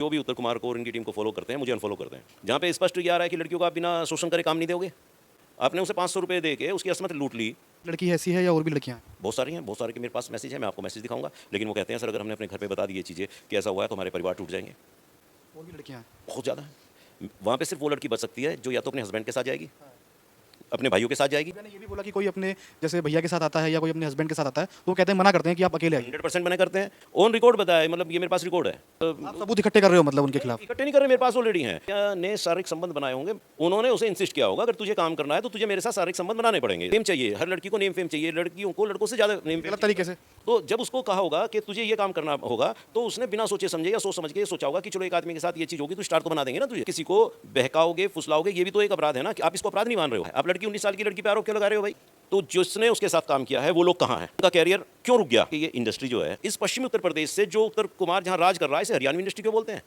जो भी उत्तर कुमार को और इनकी टीम को फॉलो करते हैं मुझे अनफॉलो करते हैं। जहाँ पे स्पष्ट ये आ रहा है कि लड़कियों को आप बिना शोषण करे काम नहीं दोगे। आपने उसे 500 रुपये दे के उसकी असमत लूट ली। लड़की ऐसी है या और भी लड़कियां हैं? बहुत सारी हैं, बहुत सारे के मेरे पास मैसेज है, मैं आपको मैसेज दिखाऊंगा। लेकिन वो कहते हैं सर अगर हमने अपने घर पे बता दी ये चीज़ें कि ऐसा हुआ है तो हमारे परिवार टूट जाएंगे। और भी लड़कियां हैं? बहुत ज़्यादा है। वहाँ पे सिर्फ वो लड़की बच सकती है जो या तो अपने हस्बैंड के साथ जाएगी, अपने भाइयों के साथ जाएगी। मैंने ये भी बोला कि कोई अपने जैसे भैया के साथ आता है या कोई अपने हस्बैंड के साथ आता है तो वो कहते हैं, मना करते हैं कि आप अकेले आइए। 100% मना करते हैं। ऑन रिकॉर्ड बताया, मतलब ये मेरे पास रिकॉर्ड है। आप सबूत इकट्ठे कर रहे हो मतलब उनके खिलाफ? इकट्ठे नहीं कर रहे, मेरे पास ऑलरेडी हैं। क्या ने शारीरिक संबंध बनाए होंगे, उन्होंने उसे इंसिस्ट किया होगा अगर तुझे काम करना है तो तुझे मेरे साथ शारीरिक संबंध बनाने पड़ेंगे। नेम चाहिए, हर लड़की को नेम फेम चाहिए, लड़कियों को लड़कों से ज़्यादा नेम गलत तरीके से? तो जब उसको कहा होगा कि तुझे ये काम करना होगा तो उसने बिना सोचे समझे या सोच समझ के ये सोचा होगा कि चलो एक आदमी के साथ ये चीज़ होगी तो स्टार तो बना देंगे ना तुझे। किसी को बहकाओगे, फुसलाओगे, ये भी तो एक अपराध है ना। कि आप इसको अपराध नहीं मान रहे हो। आप लड़की 19 साल की लड़की पे आरोप क्यों लगा रहे हो भाई? तो जिसने उसके साथ काम किया है वो लोग कहाँ हैं? उनका कैरियर क्यों रुक गया? कि ये इंडस्ट्री जो है इस पश्चिमी उत्तर प्रदेश से, जो उत्तर कुमार जहाँ राज कर रहा है, इसे हरियाणवी इंडस्ट्री क्यों बोलते हैं?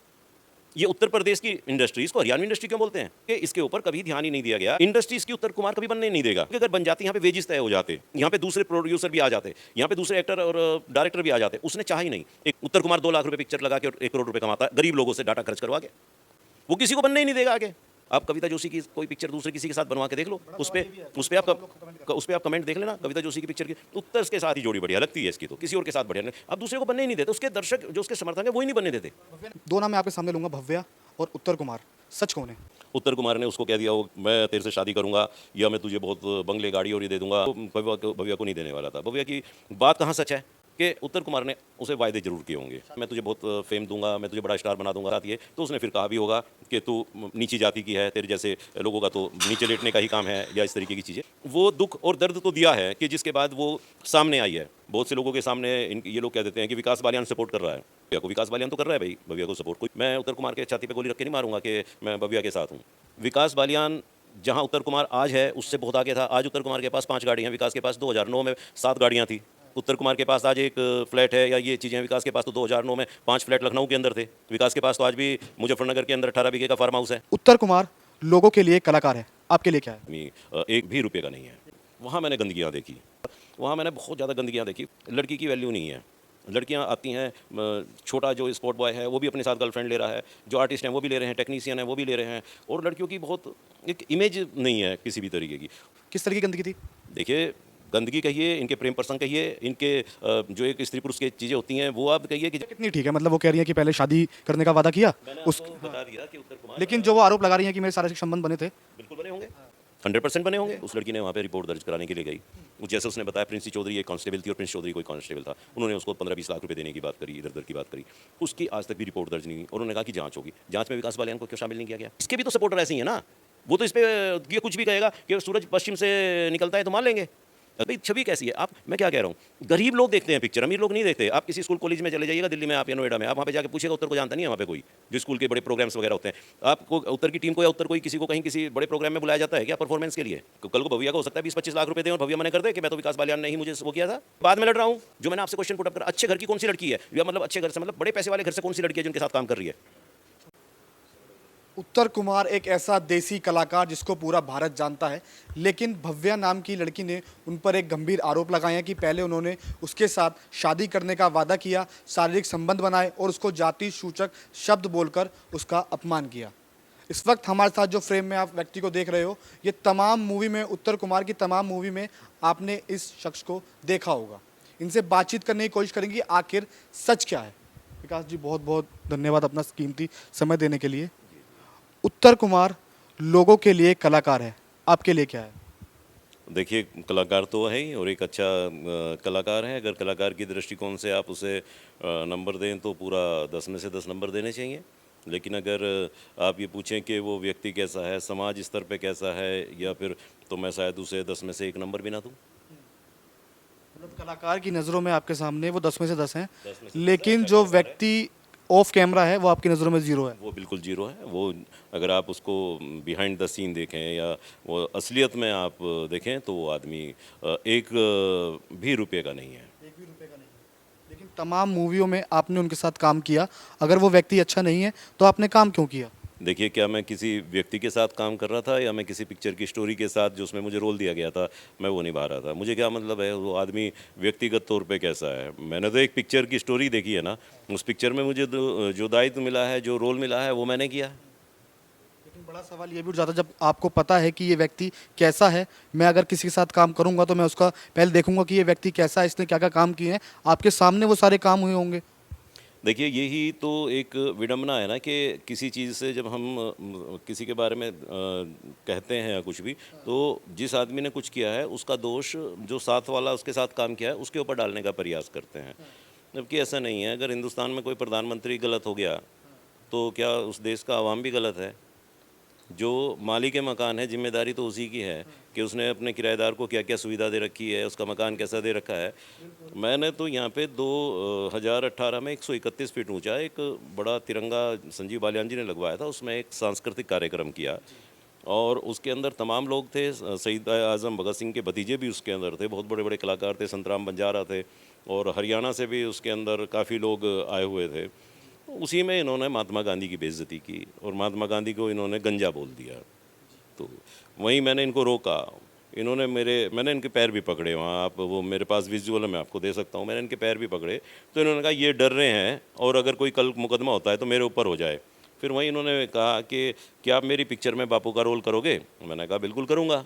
ये उत्तर प्रदेश की इंडस्ट्री, इसको हरियाणवी इंडस्ट्री क्यों बोलते हैं? कि इसके ऊपर कभी ध्यान ही नहीं दिया गया। इंडस्ट्रीज की उत्तर कुमार कभी बनने नहीं देगा, क्योंकि अगर बन जाती यहाँ पे वेजेस तय हो जाते, यहाँ पे दूसरे प्रोड्यूसर भी आ जाते, यहाँ पे दूसरे एक्टर और डायरेक्टर भी आ जाते। उसने चाहा ही नहीं। एक उत्तर कुमार 2 लाख रुपए पिक्चर लगा के और 1 करोड़ रुपए कमाता है गरीब लोगों से डाटा खर्च करवा के। वो किसी को बनने ही नहीं देगा आगे। आप कविता जोशी की कोई पिक्चर दूसरे किसी के साथ बनवा के देख लो, उस पे आप कमेंट देख लेना। कविता जोशी की पिक्चर की उत्तर के साथ ही जोड़ी बढ़िया लगती है इसकी, तो किसी और के साथ बढ़िया नहीं। अब दूसरे को बनने ही नहीं देते, उसके दर्शक जो उसके समर्थक है वही नहीं बनने देते। दो नाम मैं आपके सामने लूंगा, भव्या और उत्तर कुमार। सच कौन है? उत्तर कुमार ने उसको कह दिया हो मैं तेरे से शादी करूंगा या मैं तुझे बहुत बंगले गाड़ी और ये दे दूंगा। भव्या को नहीं देने वाला था। भव्या की बात कहाँ सच है कि उत्तर कुमार ने उसे वायदे जरूर किए होंगे, मैं तुझे बहुत फेम दूंगा, मैं तुझे बड़ा स्टार बना दूंगा। साथ ये तो उसने फिर कहा भी होगा कि तू नीची जाति की है, तेरे जैसे लोगों का तो नीचे लेटने का ही काम है, या इस तरीके की चीज़ें। वो दुख और दर्द तो दिया है कि जिसके बाद वो सामने आई है। बहुत से लोगों के सामने ये लोग कह देते हैं कि विकास बालियान सपोर्ट कर रहा है। भव्या को विकास बालियान तो कर रहा है भाई, भव्या को सपोर्ट कोई। मैं उत्तर कुमार के छाती पे गोली रख के नहीं मारूंगा कि मैं भव्या के साथ हूँ। विकास बालियान जहाँ उत्तर कुमार आज है उससे बहुत आगे था। आज उत्तर कुमार के पास 5 गाड़ियाँ, विकास के पास 2009 में 7 गाड़ियाँ थी। उत्तर कुमार के पास आज एक फ्लैट है या ये चीज़ें। विकास के पास तो 2009 में 5 फ्लैट लखनऊ के अंदर थे। विकास के पास तो आज भी मुजफ्फरनगर के अंदर 18 बीघे का फार्म हाउस है। उत्तर कुमार लोगों के लिए कलाकार है, आपके लिए क्या है? एक भी रुपये का नहीं है। वहाँ मैंने गंदगियाँ देखी, वहाँ मैंने बहुत ज़्यादा गंदगियाँ देखी। लड़की की वैल्यू नहीं है। लड़कियाँ आती हैं, छोटा जो स्पोर्ट बॉय है वो भी अपने साथ गर्लफ्रेंड ले रहा है, जो आर्टिस्ट हैं वो भी ले रहे हैं, टेक्नीशियन हैं वो भी ले रहे हैं, और लड़कियों की बहुत एक इमेज नहीं है किसी भी तरीके की। किस तरह की गंदगी थी? देखिए, गंदगी कहिए, इनके प्रेम प्रसंग कहिए, इनके जो एक स्त्री पुरुष की चीज़ें होती हैं वो आप कहिए कि कितनी ठीक है, मतलब वो कह रही है कि पहले शादी करने का वादा किया उस, बता दिया कि उत्तर कुमार, लेकिन जो वो आरोप लगा रही है कि मेरे शारीरिक संबंध बने थे। बिल्कुल बने होंगे, 100% बने होंगे। उस लड़की ने वहाँ पे रिपोर्ट दर्ज कराने के लिए गई। जैसे उसने बताया प्रिंसी चौधरी एक कांस्टेबल थी और प्रिंस चौधरी कोई कांस्टेबल था। उन्होंने उसको 15-20 लाख रुपए देने की बात करी, इधर उधर की बात करी। उसकी आज तक भी रिपोर्ट दर्ज नहीं हुई और उन्होंने कहा कि जांच होगी। जांच में विकास बालियान को क्यों शामिल नहीं किया गया? इसके भी तो सपोर्टर ऐसे ही है ना। वो तो इस पर ये कुछ भी कहेगा कि सूरज पश्चिम से निकलता है तो मान लेंगे। भाई छवि कैसी है? आप, मैं क्या कह रहा हूँ, गरीब लोग देखते हैं पिक्चर, अमीर लोग नहीं देखते। आप किसी स्कूल कॉलेज में चले जाइएगा दिल्ली में आप या नोएडा में, आप वहाँ पे जाके पूछेगा उत्तर को जानता नहीं है वहाँ पे कोई, जो स्कूल के बड़े प्रोग्राम्स वगैरह होते हैं। आपको उत्तर की टीम को या उत्तर कोई किसी को कहीं किसी बड़े प्रोग्राम में बुलाया जाता है क्या परफॉर्मेंस के लिए? कल को भव्या को हो सकता है 20-25 लाख रुपए दें और भव्या मना कर दे कि मैं तो विकास बालियान ने ही मुझे वो किया था। बाद में लड़ रहा हूँ। जो मैंने आपसे क्वेश्चन पुट अप करा, अच्छे घर की कौन सी लड़की है, या मतलब अच्छे घर से मतलब बड़े पैसे वाले घर से कौन सी लड़की है जिनके साथ काम कर रही है? उत्तर कुमार एक ऐसा देसी कलाकार जिसको पूरा भारत जानता है, लेकिन भव्या नाम की लड़की ने उन पर एक गंभीर आरोप लगाए हैं कि पहले उन्होंने उसके साथ शादी करने का वादा किया, शारीरिक संबंध बनाए और उसको जाति सूचक शब्द बोलकर उसका अपमान किया। इस वक्त हमारे साथ जो फ्रेम में आप व्यक्ति को देख रहे हो, ये तमाम मूवी में, उत्तर कुमार की तमाम मूवी में आपने इस शख्स को देखा होगा। इनसे बातचीत करने की कोशिश करेंगे आखिर सच क्या है। विकास जी, बहुत बहुत धन्यवाद अपना कीमती समय देने के लिए। उत्तर कुमार लोगों के लिए कलाकार है, आपके लिए क्या है? देखिए, कलाकार तो है ही और एक अच्छा कलाकार है। अगर कलाकार की दृष्टिकोण से आप उसे नंबर दें तो पूरा 10 में से 10 नंबर देने चाहिए। लेकिन अगर आप ये पूछें कि वो व्यक्ति कैसा है, समाज स्तर पे कैसा है, या फिर, तो मैं शायद उसे 10 में से 1 नंबर भी ना दूँ। मतलब कलाकार की नज़रों में आपके सामने वो 10 में से 10 हैं, 10 में से 10 लेकिन अच्छा जो कलाकार है। व्यक्ति ऑफ कैमरा है वो आपकी नज़रों में ज़ीरो है। वो बिल्कुल जीरो है। वो अगर आप उसको बिहाइंड द सीन देखें या वो असलियत में आप देखें तो वो आदमी एक भी रुपये का नहीं है। एक भी रुपए का नहीं, लेकिन तमाम मूवियों में आपने उनके साथ काम किया। अगर वो व्यक्ति अच्छा नहीं है तो आपने काम क्यों किया? देखिए, क्या मैं किसी व्यक्ति के साथ काम कर रहा था या मैं किसी पिक्चर की स्टोरी के साथ जो उसमें मुझे रोल दिया गया था, मैं वो निभा रहा था। मुझे क्या मतलब है वो आदमी व्यक्तिगत तौर पे कैसा है। मैंने तो एक पिक्चर की स्टोरी देखी है ना, उस पिक्चर में मुझे जो दायित्व मिला है, जो रोल मिला है, वो मैंने किया। लेकिन बड़ा सवाल ये भी उठ जाता है, जब आपको पता है कि ये व्यक्ति कैसा है, मैं अगर किसी के साथ काम करूंगा तो मैं उसका पहले देखूंगा कि ये व्यक्ति कैसा है, इसने क्या क्या काम किए हैं, आपके सामने वो सारे काम हुए होंगे। देखिए, यही तो एक विडंबना है ना कि किसी चीज़ से जब हम किसी के बारे में कहते हैं या कुछ भी, तो जिस आदमी ने कुछ किया है उसका दोष जो साथ वाला उसके साथ काम किया है उसके ऊपर डालने का प्रयास करते हैं। जबकि ऐसा नहीं है। अगर हिंदुस्तान में कोई प्रधानमंत्री गलत हो गया तो क्या उस देश का आवाम भी गलत है? जो मालिक मकान है, जिम्मेदारी तो उसी की है कि उसने अपने किराएदार को क्या क्या सुविधा दे रखी है, उसका मकान कैसा दे रखा है। मैंने तो यहाँ पे 2018 में 131 फीट ऊंचा एक बड़ा तिरंगा संजीव बालियान जी ने लगवाया था, उसमें एक सांस्कृतिक कार्यक्रम किया और उसके अंदर तमाम लोग थे। शहीद आज़म भगत सिंह के भतीजे भी उसके अंदर थे, बहुत बड़े बड़े कलाकार थे, संतराम बंजारा थे और हरियाणा से भी उसके अंदर काफ़ी लोग आए हुए थे। उसी में इन्होंने महात्मा गांधी की बेइज्जती की और महात्मा गांधी को इन्होंने गंजा बोल दिया। तो वहीं मैंने इनको रोका। मैंने इनके पैर भी पकड़े वहाँ, आप वो मेरे पास विजुअल है, मैं आपको दे सकता हूँ। मैंने इनके पैर भी पकड़े तो इन्होंने कहा ये डर रहे हैं और अगर कोई कल मुकदमा होता है तो मेरे ऊपर हो जाए। फिर वहीं इन्होंने कहा कि क्या आप मेरी पिक्चर में बापू का रोल करोगे? मैंने कहा बिल्कुल करूँगा।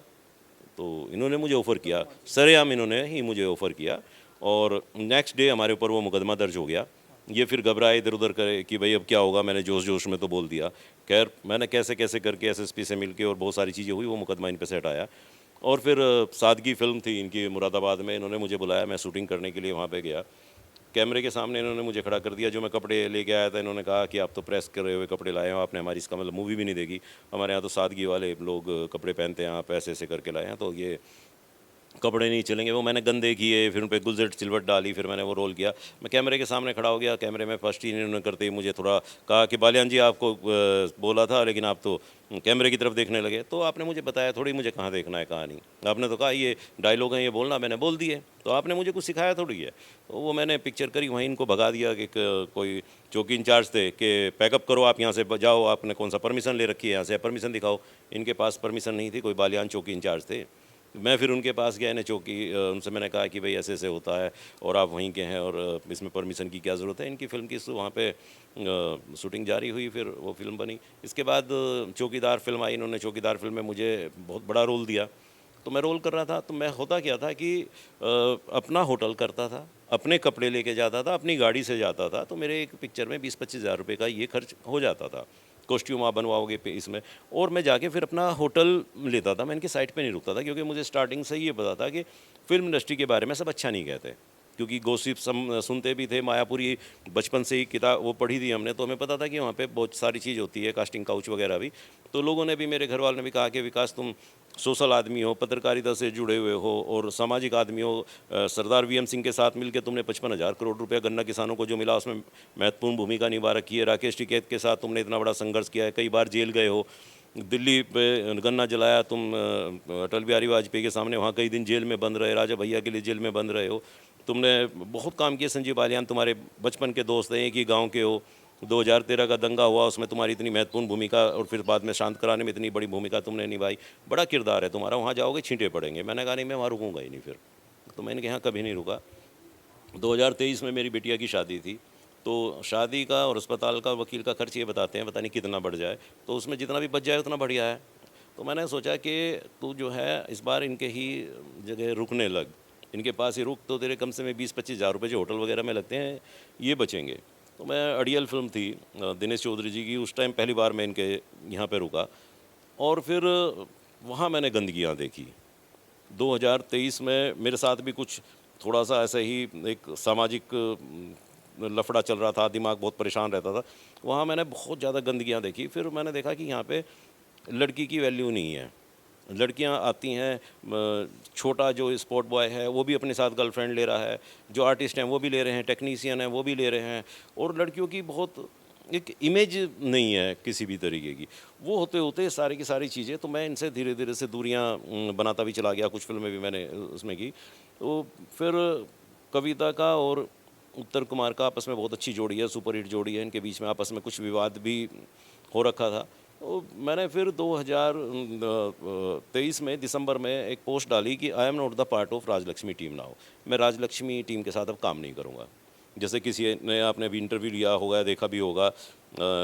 तो इन्होंने मुझे ऑफ़र किया, सरेआम इन्होंने ही मुझे ऑफ़र किया और नेक्स्ट डे हमारे ऊपर वो मुकदमा दर्ज हो गया। ये फिर घबराए इधर उधर करे कि भाई अब क्या होगा, मैंने जोश जोश में तो बोल दिया। खैर मैंने कैसे कैसे करके एसएसपी से मिलके और बहुत सारी चीज़ें हुई, वो मुकदमा इन पे से हटाया। और फिर सादगी फ़िल्म थी इनकी मुरादाबाद में, इन्होंने मुझे बुलाया, मैं शूटिंग करने के लिए वहाँ पे गया। कैमरे के सामने इन्होंने मुझे खड़ा कर दिया। जो मैं कपड़े लेके आया था, इन्होंने कहा कि आप तो प्रेस करे हुए कपड़े लाए हो, आपने हमारी इसका मतलब मूवी भी नहीं देखी। हमारे यहाँ तो सादगी वाले लोग कपड़े पहनते हैं, आप ऐसे ऐसे करके लाए हैं तो ये कपड़े नहीं चलेंगे। वो मैंने गंदे किए, फिर उन पे गुलजेट सिलवट डाली, फिर मैंने वो रोल किया। मैं कैमरे के सामने खड़ा हो गया। कैमरे में फर्स्ट ही इन्होंने करते ही मुझे थोड़ा कहा कि बालियान जी आपको बोला था लेकिन आप तो कैमरे की तरफ देखने लगे। तो आपने मुझे बताया थोड़ी मुझे कहाँ देखना है कहाँ नहीं। आपने तो कहा ये डायलॉग हैं ये बोलना, मैंने बोल दिए। तो आपने मुझे कुछ सिखाया थोड़ी है। तो वो मैंने पिक्चर करी, वहीं इनको भगा दिया कि कोई चौकी इंचार्ज थे कि पैकअप करो आप यहाँ से जाओ, आपने कौन सा परमिशन ले रखी है, यहाँ से परमिशन दिखाओ। इनके पास परमिशन नहीं थी, कोई बालियान चौकी इंचार्ज थे। मैं फिर उनके पास गया, इन्हें चौकी उनसे मैंने कहा कि भाई ऐसे ऐसे होता है और आप वहीं के हैं और इसमें परमिशन की क्या ज़रूरत है। इनकी फ़िल्म की वहाँ पे शूटिंग जारी हुई, फिर वो फिल्म बनी। इसके बाद चौकीदार फिल्म आई, इन्होंने चौकीदार फिल्म में मुझे बहुत बड़ा रोल दिया। तो मैं रोल कर रहा था, तो मैं होता क्या था कि अपना होटल करता था, अपने कपड़े लेके जाता था, अपनी गाड़ी से जाता था। तो मेरे एक पिक्चर में 20-25 हज़ार रुपये का ये खर्च हो जाता था। कॉस्ट्यूम आप बनवाओगे पे इसमें, और मैं जाके फिर अपना होटल लेता था। मैं इनके साइट पे नहीं रुकता था क्योंकि मुझे स्टार्टिंग से ही ये पता था कि फिल्म इंडस्ट्री के बारे में सब अच्छा नहीं कहते, क्योंकि गॉसिप सुनते भी थे। मायापुरी बचपन से ही किताब वो पढ़ी थी हमने, तो हमें पता था कि वहाँ पे बहुत सारी चीज़ होती है, कास्टिंग काउच वगैरह भी। तो लोगों ने भी, मेरे घर वालों ने भी कहा कि विकास तुम सोशल आदमी हो, पत्रकारिता से जुड़े हुए हो और सामाजिक आदमी हो। सरदार वीएम सिंह के साथ मिलकर तुमने 55,000 करोड़ रुपया गन्ना किसानों को जो मिला उसमें महत्वपूर्ण भूमिका निभा रखी है। राकेश टिकैत के साथ तुमने इतना बड़ा संघर्ष किया है, कई बार जेल गए हो। दिल्ली पे गन्ना जलाया तुम, अटल बिहारी वाजपेयी के सामने, वहाँ कई दिन जेल में बंद रहे, राजा भैया के लिए जेल में बंद रहे हो। तुमने बहुत काम किया। संजीव बालियान तुम्हारे बचपन के दोस्त हैं, एक ही गाँव के हो। 2013 का दंगा हुआ, उसमें तुम्हारी इतनी महत्वपूर्ण भूमिका और फिर बाद में शांत कराने में इतनी बड़ी भूमिका तुमने निभाई। बड़ा किरदार है तुम्हारा, वहाँ जाओगे छींटे पड़ेंगे। मैंने कहा नहीं, मैं वहाँ रुकूंगा ही नहीं। फिर तो मैंने कहा कभी नहीं रुका। 2023 में मेरी बिटिया की शादी थी, तो शादी का और अस्पताल का वकील का खर्च ये बताते हैं, पता नहीं कितना बढ़ जाए, तो उसमें जितना भी बच जाए उतना बढ़िया है। तो मैंने सोचा कि तू जो है इस बार इनके ही जगह रुकने लग, इनके पास ही रुक, तो तेरे कम से कम 20-25 हज़ार रुपये जो होटल वगैरह में लगते हैं ये बचेंगे। तो मैं अड़ियल फिल्म थी दिनेश चौधरी जी की, उस टाइम पहली बार मैं इनके यहाँ पे रुका और फिर वहाँ मैंने गंदगियाँ देखी। 2023 में मेरे साथ भी कुछ थोड़ा सा ऐसा ही एक सामाजिक लफड़ा चल रहा था, दिमाग बहुत परेशान रहता था। वहाँ मैंने बहुत ज़्यादा गंदगियाँ देखी। फिर मैंने देखा कि यहाँ पे लड़की की वैल्यू नहीं है। लड़कियाँ आती हैं, छोटा जो स्पोर्ट बॉय है वो भी अपने साथ गर्लफ्रेंड ले रहा है, जो आर्टिस्ट हैं वो भी ले रहे हैं, टेक्नीशियन हैं वो भी ले रहे हैं, और लड़कियों की बहुत एक इमेज नहीं है किसी भी तरीके की। वो होते होते सारी की सारी चीज़ें, तो मैं इनसे धीरे धीरे से दूरियां बनाता भी चला गया। कुछ फिल्में भी मैंने उसमें की। तो फिर कविता का और उत्तर कुमार का आपस में बहुत अच्छी जोड़ी है, सुपर हिट जोड़ी है। इनके बीच में आपस में कुछ विवाद भी हो रखा था। तो मैंने फिर 2023 में दिसंबर में एक पोस्ट डाली कि I am not the part of Rajlakshmi team now. मैं राजलक्ष्मी टीम के साथ अब काम नहीं करूँगा। जैसे किसी ने आपने अभी इंटरव्यू लिया होगा, देखा भी होगा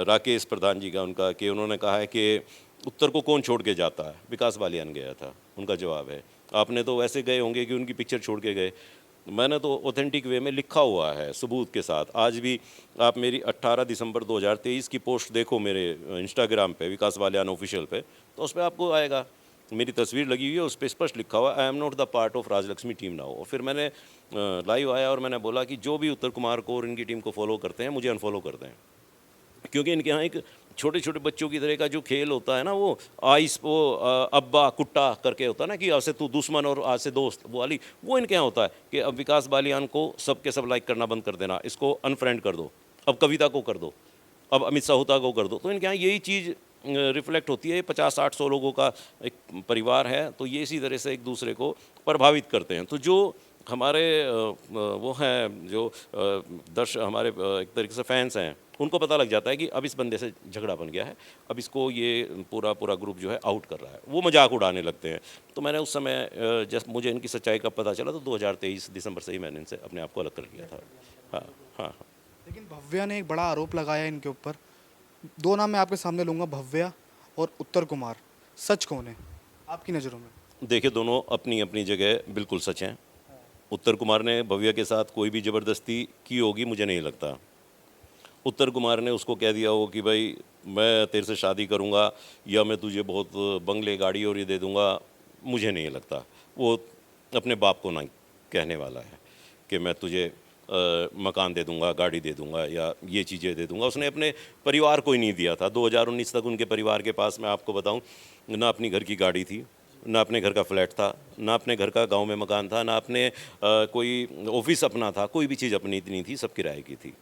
राकेश प्रधान जी का, उनका, कि उन्होंने कहा है कि उत्तर को कौन छोड़ के जाता है, विकास बालियान गया था। उनका जवाब है, आपने तो वैसे गए होंगे कि उनकी पिक्चर छोड़ के गए। मैंने तो ऑथेंटिक वे में लिखा हुआ है सबूत के साथ। आज भी आप मेरी 18 दिसंबर 2023 की पोस्ट देखो मेरे इंस्टाग्राम पे, विकास बालियान ऑफिशियल पे, तो उस पर आपको आएगा, मेरी तस्वीर लगी हुई है, उस पर स्पष्ट लिखा हुआ I am not the part of Rajlakshmi team now. और फिर मैंने लाइव आया और मैंने बोला कि जो भी उत्तर कुमार को और इनकी टीम को फॉलो करते हैं, मुझे अनफॉलो करते हैं, क्योंकि इनके यहाँ एक छोटे छोटे बच्चों की तरह का जो खेल होता है ना, वो आइस वो अब्बा कुट्टा करके होता है ना, कि आज से तू दुश्मन और आज से दोस्त, वो वाली वो इनके यहाँ होता है कि अब विकास बालियान को सब के सब लाइक करना बंद कर देना, इसको अनफ्रेंड कर दो, अब कविता को कर दो, अब अमित साहुता को कर दो। तो इनके यहाँ यही चीज़ रिफ्लेक्ट होती है। 50-60-100 लोगों का एक परिवार है, तो ये इसी तरह से एक दूसरे को प्रभावित करते हैं। तो जो हमारे वो हैं, जो हमारे एक तरीके से फैंस हैं, उनको पता लग जाता है कि अब इस बंदे से झगड़ा बन गया है, अब इसको ये पूरा पूरा ग्रुप जो है आउट कर रहा है, वो मजाक उड़ाने लगते हैं। तो मैंने उस समय जब मुझे इनकी सच्चाई का पता चला, तो 2023 दिसंबर से ही मैंने इनसे अपने आप को अलग कर लिया था। हाँ हाँ हाँ। लेकिन भव्या ने एक बड़ा आरोप लगाया इनके ऊपर। दो नाम मैं आपके सामने लूंगा, भव्या और उत्तर कुमार। सच कौन है आपकी नज़रों में? देखिए, दोनों अपनी अपनी जगह बिल्कुल सच हैं। उत्तर कुमार ने भव्या के साथ कोई भी ज़बरदस्ती की होगी, मुझे नहीं लगता। उत्तर कुमार ने उसको कह दिया हो कि भाई मैं तेरे से शादी करूंगा या मैं तुझे बहुत बंगले गाड़ी और ये दे दूंगा, मुझे नहीं लगता। वो अपने बाप को ना कहने वाला है कि मैं तुझे मकान दे दूंगा, गाड़ी दे दूंगा या ये चीज़ें दे दूंगा। उसने अपने परिवार को ही नहीं दिया था। 2019 तक उनके परिवार के पास, मैं आपको बताऊं, ना अपनी घर की गाड़ी थी, ना अपने घर का फ्लैट था, ना अपने घर का गांव में मकान था, ना अपने कोई ऑफिस अपना था, कोई भी चीज़ अपनी नहीं थी, सब किराए की थी।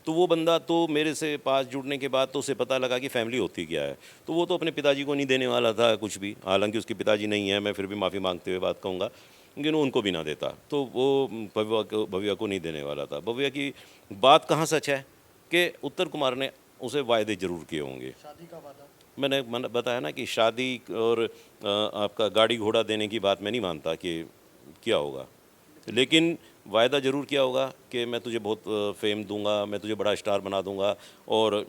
तो वो बंदा तो मेरे से पास जुड़ने के बाद तो उसे पता लगा कि फैमिली होती क्या है, तो वो तो अपने पिताजी को नहीं देने वाला था कुछ भी। हालांकि उसके पिताजी नहीं है, मैं फिर भी माफ़ी मांगते हुए बात कहूँगा, लेकिन उनको भी ना देता, तो वो भव्या को नहीं देने वाला था। भव्या की बात कहाँ सच है कि उत्तर कुमार ने उसे वायदे ज़रूर किए होंगे। शादी का वादा। मैंने बताया ना कि शादी और आपका गाड़ी घोड़ा देने की बात मैं नहीं मानता कि क्या होगा, लेकिन वायदा ज़रूर किया होगा कि मैं तुझे बहुत फेम दूंगा, मैं तुझे बड़ा स्टार बना दूंगा, और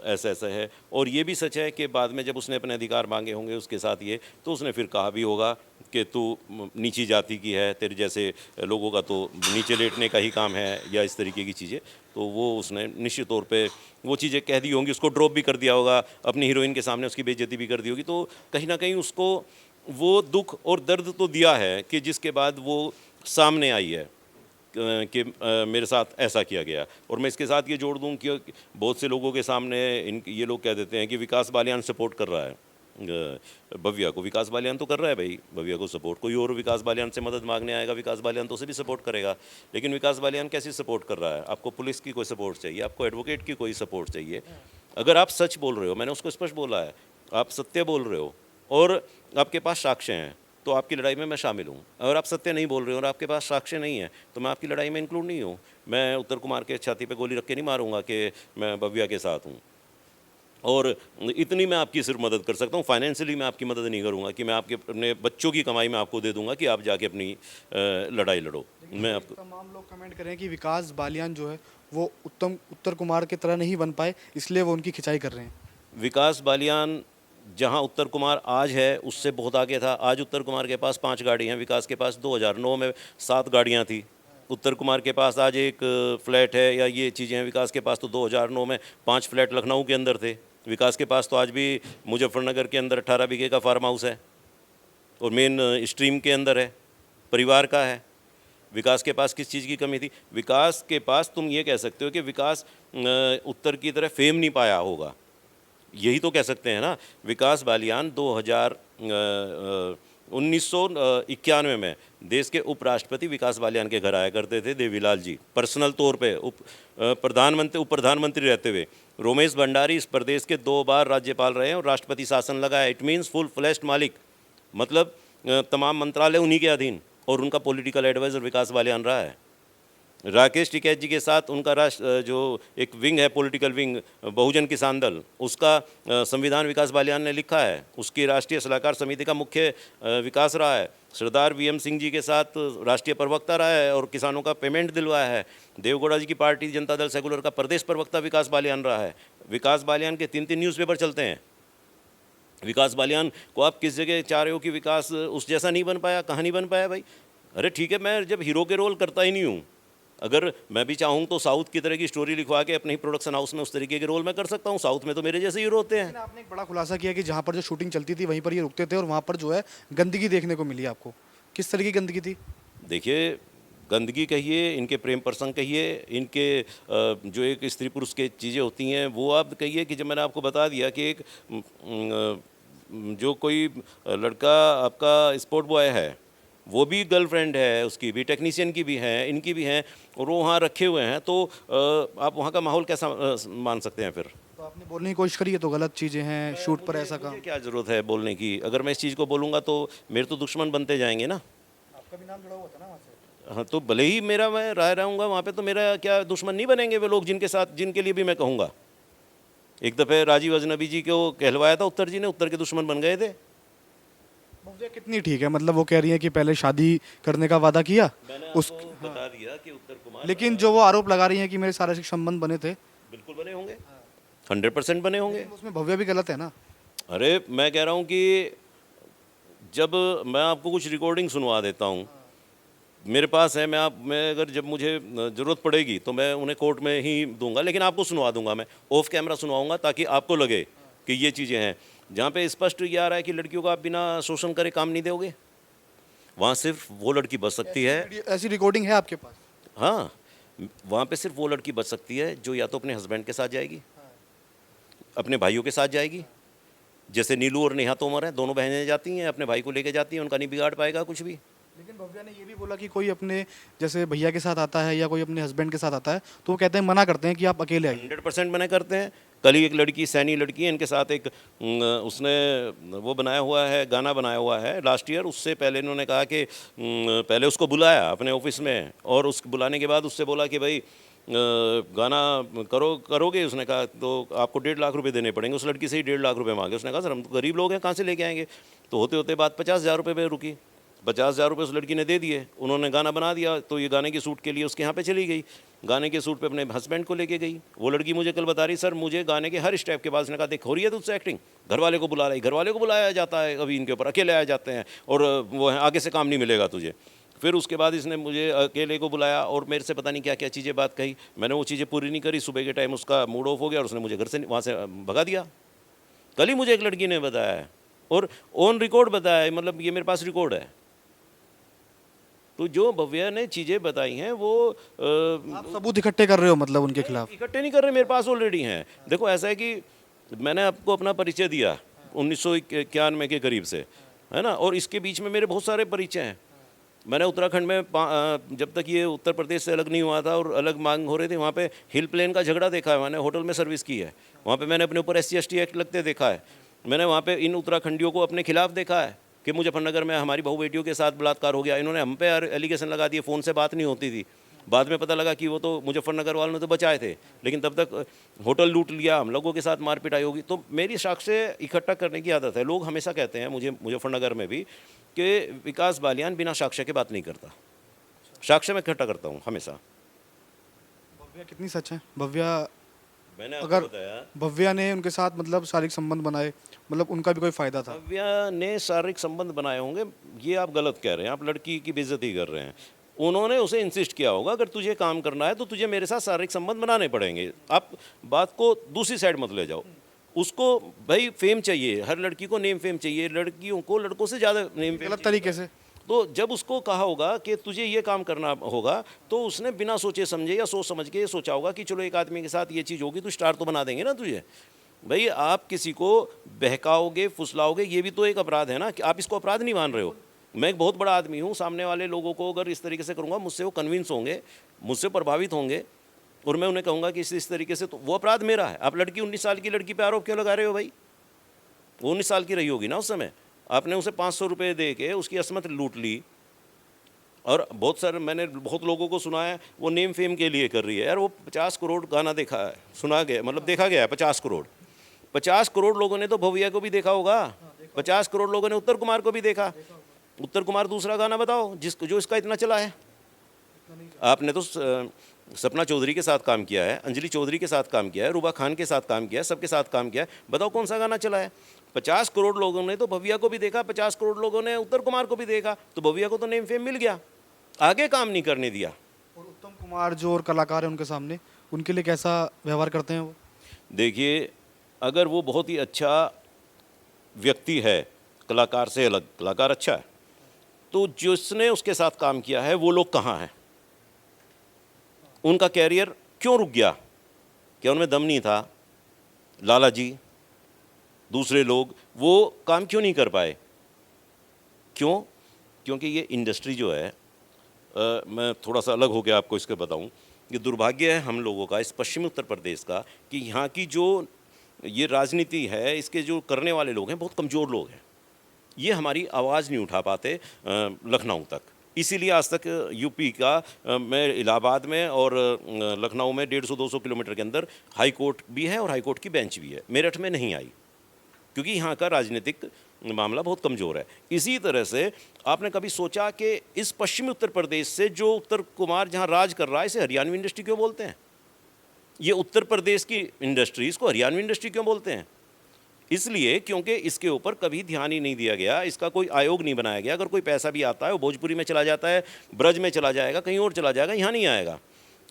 ऐसा ऐसा है। और ये भी सच है कि बाद में जब उसने अपने अधिकार मांगे होंगे उसके साथ ये, तो उसने फिर कहा भी होगा कि तू नीची जाति की है, तेरे जैसे लोगों का तो नीचे लेटने का ही काम है, या इस तरीके की चीज़ें। तो वो उसने निश्चित तौर पे वो चीज़ें कह दी होंगी, उसको ड्रॉप भी कर दिया होगा, अपनी हीरोइन के सामने उसकी बेइज्जती भी कर दी होगी। तो कहीं ना कहीं उसको वो दुख और दर्द तो दिया है कि जिसके बाद वो सामने आई है कि मेरे साथ ऐसा किया गया। और मैं इसके साथ ये जोड़ दूं कि बहुत से लोगों के सामने ये लोग कह देते हैं कि विकास बालियान सपोर्ट कर रहा है भव्या को। विकास बालियान तो कर रहा है भाई भव्या को सपोर्ट, कोई और विकास बालियान से मदद मांगने आएगा, विकास बालियान तो उसे भी सपोर्ट करेगा। लेकिन विकास बालियान कैसे सपोर्ट कर रहा है? आपको पुलिस की कोई सपोर्ट चाहिए, आपको एडवोकेट की कोई सपोर्ट चाहिए। अगर आप सच बोल रहे हो, मैंने उसको स्पष्ट बोला है, आप सत्य बोल रहे हो और आपके पास साक्ष्य हैं, तो आपकी लड़ाई में मैं शामिल हूँ। अगर आप सत्य नहीं बोल रहे हो और आपके पास साक्ष्य नहीं है, तो मैं आपकी लड़ाई में इंक्लूड नहीं हूँ। मैं उत्तर कुमार के छाती पे गोली रख के नहीं मारूंगा कि मैं भव्या के साथ हूँ। और इतनी मैं आपकी सिर्फ मदद कर सकता हूँ, फाइनेंशियली मैं आपकी मदद नहीं करूँगा कि मैं आपके अपने बच्चों की कमाई में आपको दे दूँगा कि आप जाके अपनी लड़ाई लड़ो। मैं आपको तमाम लोग कमेंट करें कि विकास बालियान जो है वो उत्तर कुमार की तरह नहीं बन पाए, इसलिए वो उनकी खिंचाई कर रहे हैं। विकास बालियान जहां उत्तर कुमार आज है उससे बहुत आगे था। आज उत्तर कुमार के पास 5 गाड़ी हैं, विकास के पास 2009 में 7 गाड़ियां थी। उत्तर कुमार के पास आज एक फ्लैट है या ये चीज़ें हैं, विकास के पास तो 2009 में 5 फ्लैट लखनऊ के अंदर थे। विकास के पास तो आज भी मुजफ्फरनगर के अंदर 18 बीघे का फार्म हाउस है और मेन स्ट्रीम के अंदर है, परिवार का है। विकास के पास किस चीज़ की कमी थी? विकास के पास तुम ये कह सकते हो कि विकास उत्तर की तरह फेम नहीं पाया होगा, यही तो कह सकते हैं ना। विकास बालियान 1991 में देश के उपराष्ट्रपति विकास बालियान के घर आया करते थे, देवीलाल जी, पर्सनल तौर पे उप प्रधानमंत्री रहते हुए। रोमेश भंडारी इस प्रदेश के 2 बार राज्यपाल रहे हैं और राष्ट्रपति शासन लगा है। इट मीन्स फुल फ्लैश्ड मालिक, मतलब तमाम मंत्रालय उन्हीं के अधीन, और उनका पॉलिटिकल एडवाइज़र विकास बालियान रहा है। राकेश टिकैत जी के साथ उनका राष्ट्र जो एक विंग है, पॉलिटिकल विंग, बहुजन किसान दल, उसका संविधान विकास बालियान ने लिखा है। उसकी राष्ट्रीय सलाहकार समिति का मुख्य विकास रहा है। सरदार वीएम सिंह जी के साथ राष्ट्रीय प्रवक्ता रहा है और किसानों का पेमेंट दिलवाया है। देवगौड़ा जी की पार्टी जनता दल सेकुलर का प्रदेश प्रवक्ता विकास बालियान रहा है। विकास बालियान के 3-3 न्यूज़पेपर चलते हैं। विकास बालियान को आप किस जगह चाह रहे हो कि विकास उस जैसा नहीं बन पाया? कहाँ नहीं बन पाया भाई? अरे ठीक है, मैं जब हीरो के रोल करता ही नहीं हूँ, अगर मैं भी चाहूँ तो साउथ की तरह की स्टोरी लिखवा के अपने ही प्रोडक्शन हाउस में उस तरीके के रोल मैं कर सकता हूँ। साउथ में तो मेरे जैसे हीरो होते हैं। लेकिन आपने एक बड़ा खुलासा किया कि जहाँ पर जो शूटिंग चलती थी वहीं पर ये रुकते थे और वहाँ पर जो है गंदगी देखने को मिली आपको। किस तरह की गंदगी थी? देखिए, गंदगी कहिए, इनके प्रेम प्रसंग कहिए, इनके जो एक स्त्री पुरुष के चीज़ें होती हैं वो आप कहिए कि जब मैंने आपको बता दिया कि एक जो कोई लड़का आपका स्पोर्ट बॉय है, वो भी गर्लफ्रेंड है, उसकी भी, टेक्नीशियन की भी है, इनकी भी हैं, और वो वहाँ रखे हुए हैं, तो आप वहाँ का माहौल कैसा मान सकते हैं फिर? तो आपने बोलने की कोशिश करी है तो गलत चीज़ें हैं, शूट पर ऐसा काम। मुझे क्या ज़रूरत है बोलने की? अगर मैं इस चीज़ को बोलूँगा तो मेरे तो दुश्मन बनते जाएंगे ना। आपका भी नाम जुड़ा हुआ था ना वहाँ से? हाँ, तो भले ही मेरा मैं रहूँगा वहाँ पे, तो मेरा क्या दुश्मन नहीं बनेंगे वे लोग जिनके लिए भी मैं कहूँगा। एक दफ़े राजीव अजनबी जी को कहलवाया था उत्तर जी ने, उत्तर के दुश्मन बन गए थे। भव्या कितनी ठीक है, मतलब वो कह रही है कि पहले शादी करने का वादा किया मैंने उस, आपको बता दिया कि उत्तर कुमार लेकिन जो वो आरोप लगा रही हैं कि मेरे शारीरिक संबंध बने थे, बिल्कुल बने होंगे, 100% बने होंगे। उसमें भव्या भी गलत है ना? अरे मैं कह रहा हूँ कि जब मैं आपको कुछ रिकॉर्डिंग सुनवा देता हूँ, मेरे पास है, मैं अगर जब मुझे ज़रूरत पड़ेगी तो मैं उन्हें कोर्ट में ही दूंगा, लेकिन आपको सुनवा दूंगा, मैं ऑफ कैमरा सुनवाऊंगा ताकि आपको लगे कि ये चीज़ें हैं। जहाँ पे स्पष्ट ये आ रहा है कि लड़कियों का आप बिना शोषण करे काम नहीं दोगे, वहाँ सिर्फ वो लड़की बच सकती है। ऐसी रिकॉर्डिंग है आपके पास? हाँ, वहाँ पे सिर्फ वो लड़की बच सकती है जो या तो अपने हस्बैंड के साथ जाएगी, अपने भाइयों के साथ जाएगी, जैसे नीलू और नेहा तोमर हैं, दोनों बहनें जाती हैं, अपने भाई को लेके जाती हैं, उनका नहीं बिगाड़ पाएगा कुछ भी। लेकिन भव्या ने ये भी बोला कि कोई अपने जैसे भैया के साथ आता है या कोई अपने हस्बैंड के साथ आता है तो वो कहते हैं, मना करते हैं कि आप अकेले आइए। 100% मना करते हैं। कल ही एक लड़की, सैनी लड़की है, इनके साथ एक उसने वो बनाया हुआ है, गाना बनाया हुआ है लास्ट ईयर। उससे पहले इन्होंने कहा कि पहले उसको बुलाया अपने ऑफिस में, और उस बुलाने के बाद उससे बोला कि भाई गाना करोगे? उसने कहा तो आपको 1.5 लाख रुपए देने पड़ेंगे। उस लड़की से ही 1.5 लाख रुपए मांगे। उसने कहा सर हम तो गरीब लोग हैं, कहाँ से लेके आएंगे? तो होते होते बात 50,000 रुपये पे रुकी। 50,000 रुपये उस लड़की ने दे दिए, उन्होंने गाना बना दिया। तो ये गाने के शूट के लिए उसके यहाँ पे चली गई, गाने के शूट पे अपने हस्बैंड को लेके गई। वो लड़की मुझे कल बता रही, सर मुझे गाने के हर स्टेप के बाद, उसने कहा देख हो रही है तुझसे एक्टिंग, घर वाले को बुला रही, घर वाले को बुलाया जाता है, अभी इनके ऊपर अकेले आए जाते हैं, और वो है आगे से काम नहीं मिलेगा तुझे। फिर उसके बाद इसने मुझे अकेले को बुलाया और मेरे से पता नहीं क्या क्या चीज़ें बात कही। मैंने वो चीज़ें पूरी नहीं करी। सुबह के टाइम उसका मूड ऑफ हो गया और उसने मुझे घर से वहाँ से भगा दिया। कल ही मुझे एक लड़की ने बताया है, और ऑन रिकॉर्ड बताया है, मतलब ये मेरे पास रिकॉर्ड है। तो जो भव्या ने चीज़ें बताई हैं वो आप सबूत इकट्ठे कर रहे हो मतलब उनके खिलाफ? इकट्ठे नहीं कर रहे, मेरे पास ऑलरेडी हैं। देखो ऐसा है कि मैंने आपको अपना परिचय दिया 1991 के करीब से, है ना, और इसके बीच में मेरे बहुत सारे परिचय हैं। मैंने उत्तराखंड में जब तक ये उत्तर प्रदेश से अलग नहीं हुआ था और अलग मांग हो रही थी, वहाँ पे हिल प्लेन का झगड़ा देखा है। मैंने होटल में सर्विस की है, वहाँ पे मैंने अपने ऊपर SC/ST एक्ट लगते देखा है। मैंने वहाँ पे इन उत्तराखंडियों को अपने खिलाफ देखा है कि मुजफ्फरनगर में हमारी बहू बेटियों के साथ बलात्कार हो गया। इन्होंने हम पे एलिगेशन लगा दिए, फ़ोन से बात नहीं होती थी। बाद में पता लगा कि वो तो मुजफ्फरनगर वालों ने तो बचाए थे, लेकिन तब तक होटल लूट लिया, हम लोगों के साथ मारपीट आई होगी। तो मेरी साक्ष्य इकट्ठा करने की आदत है। लोग हमेशा कहते हैं मुझे मुजफ्फरनगर में भी कि विकास बालियान बिना साक्ष्य के बात नहीं करता। साक्ष्य मैं इकट्ठा करता हूँ हमेशा। भव्या कितनी सच है? भव्या, मैंने आपको अगर बताया, भव्या ने उनके साथ मतलब शारीरिक संबंध बनाए, मतलब उनका भी कोई फायदा था? भव्या ने शारीरिक संबंध बनाए होंगे, ये आप गलत कह रहे हैं। आप लड़की की बेइज्जती कर रहे हैं। उन्होंने उसे इंसिस्ट किया होगा अगर तुझे काम करना है तो तुझे मेरे साथ शारीरिक संबंध बनाने पड़ेंगे। आप बात को दूसरी साइड मत ले जाओ। उसको भाई फेम चाहिए, हर लड़की को नेम फेम चाहिए, लड़कियों को लड़कों से ज़्यादा नेम फेम गलत तरीके से? तो जब उसको कहा होगा कि तुझे ये काम करना होगा, तो उसने बिना सोचे समझे या सोच समझ के ये सोचा होगा कि चलो एक आदमी के साथ ये चीज़ होगी तो स्टार तो बना देंगे ना तुझे। भाई आप किसी को बहकाओगे, फुसलाओगे, ये भी तो एक अपराध है ना, कि आप इसको अपराध नहीं मान रहे हो। मैं एक बहुत बड़ा आदमी हूँ, सामने वाले लोगों को अगर इस तरीके से करूँगा, मुझसे वो कन्विंस होंगे, मुझसे प्रभावित होंगे, और मैं उन्हें कहूँगा कि इस तरीके से, तो वो अपराध मेरा है। आप लड़की 19 साल की लड़की पे आरोप क्यों लगा रहे हो भाई? वो 19 साल की रही होगी ना उस समय, आपने उसे 500 रुपये दे के उसकी असमत लूट ली, और बहुत सारे मैंने बहुत लोगों को सुना है वो नेम फेम के लिए कर रही है। यार वो 50 करोड़ गाना देखा है, सुना गया, मतलब देखा गया है 50 करोड़। 50 करोड़ लोगों ने तो भव्या को भी देखा होगा, 50 करोड़ लोगों ने उत्तर कुमार को भी देखा। उत्तर कुमार दूसरा गाना बताओ जो इसका इतना चला है। आपने तो सपना चौधरी के साथ काम किया है, अंजलि चौधरी के साथ काम किया है, रूबा खान के साथ काम किया है, सबके साथ काम किया है, बताओ कौन सा गाना चला है। 50 करोड़ लोगों ने तो भव्या को भी देखा, 50 करोड़ लोगों ने उत्तर कुमार को भी देखा, तो भव्या को तो नेम फेम मिल गया, आगे काम नहीं करने दिया। और उत्तम कुमार जो और कलाकार हैं उनके सामने उनके लिए कैसा व्यवहार करते हैं वो? देखिए, अगर वो बहुत ही अच्छा व्यक्ति है, कलाकार से अलग, कलाकार अच्छा है, तो जिसने उसके साथ काम किया है वो लोग कहाँ हैं? उनका कैरियर क्यों रुक गया? क्या उनमें दम नहीं था? लाला जी, दूसरे लोग, वो काम क्यों नहीं कर पाए? क्यों? क्योंकि ये इंडस्ट्री जो है, मैं थोड़ा सा अलग हो गया आपको इसके बताऊं, ये दुर्भाग्य है हम लोगों का, इस पश्चिमी उत्तर प्रदेश का, कि यहाँ की जो ये राजनीति है, इसके जो करने वाले लोग हैं बहुत कमज़ोर लोग हैं। ये हमारी आवाज़ नहीं उठा पाते लखनऊ तक। इसीलिए आज तक यूपी का मैं इलाहाबाद में और लखनऊ में 150-200 किलोमीटर के अंदर हाई कोर्ट भी है और हाई कोर्ट की बेंच भी है, मेरठ में नहीं आई, क्योंकि यहाँ का राजनीतिक मामला बहुत कमज़ोर है। इसी तरह से आपने कभी सोचा कि इस पश्चिमी उत्तर प्रदेश से जो उत्तर कुमार जहाँ राज कर रहा है, इसे हरियाणवी इंडस्ट्री क्यों बोलते हैं? ये उत्तर प्रदेश की इंडस्ट्री, इसको हरियाणवी इंडस्ट्री क्यों बोलते हैं? इसलिए क्योंकि इसके ऊपर कभी ध्यान ही नहीं दिया गया, इसका कोई आयोग नहीं बनाया गया। अगर कोई पैसा भी आता है वो भोजपुरी में चला जाता है, ब्रज में चला जाएगा, कहीं और चला जाएगा, यहाँ नहीं आएगा।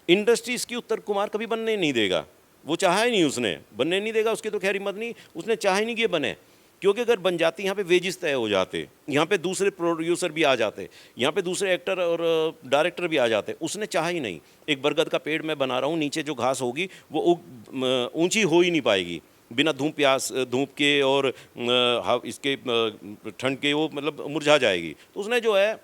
इंडस्ट्री इसकी उत्तर कुमार कभी बनने नहीं देगा, वो चाहा ही नहीं, उसने बनने नहीं देगा, उसकी तो खैर हिम्मत नहीं, उसने चाहा ही नहीं कि ये बने, क्योंकि अगर बन जाती यहाँ पे वेजिस तय हो जाते, यहाँ पे दूसरे प्रोड्यूसर भी आ जाते, यहाँ पे दूसरे एक्टर और डायरेक्टर भी आ जाते। उसने चाहा ही नहीं। एक बरगद का पेड़ मैं बना रहा हूँ, नीचे जो घास होगी वो ऊंची हो ही नहीं पाएगी, बिना धूप के और इसके ठंड के वो मतलब मुरझा जाएगी। तो उसने जो है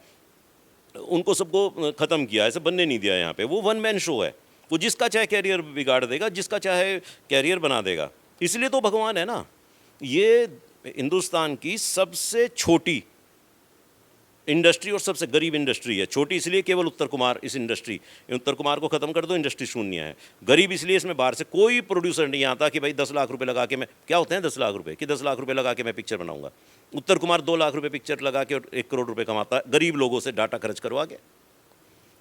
उनको सबको ख़त्म किया, ऐसे बनने नहीं दिया। यहाँ पे वो वन मैन शो है, वो जिसका चाहे कैरियर बिगाड़ देगा, जिसका चाहे कैरियर बना देगा। इसलिए तो भगवान है ना। ये हिंदुस्तान की सबसे छोटी इंडस्ट्री और सबसे गरीब इंडस्ट्री है। छोटी इसलिए केवल उत्तर कुमार, इस इंडस्ट्री, उत्तर कुमार को ख़त्म कर दो, इंडस्ट्री शून्य है। गरीब इसलिए इसमें बाहर से कोई प्रोड्यूसर नहीं आता कि भाई 10 लाख रुपए लगा के मैं, क्या होते हैं 10 लाख रुपए, कि 10 लाख रुपए लगा के मैं पिक्चर बनाऊंगा। उत्तर कुमार 2 लाख रुपए पिक्चर लगा के और 1 करोड़ रुपए कमाता है गरीब लोगों से डाटा खर्च करवा के।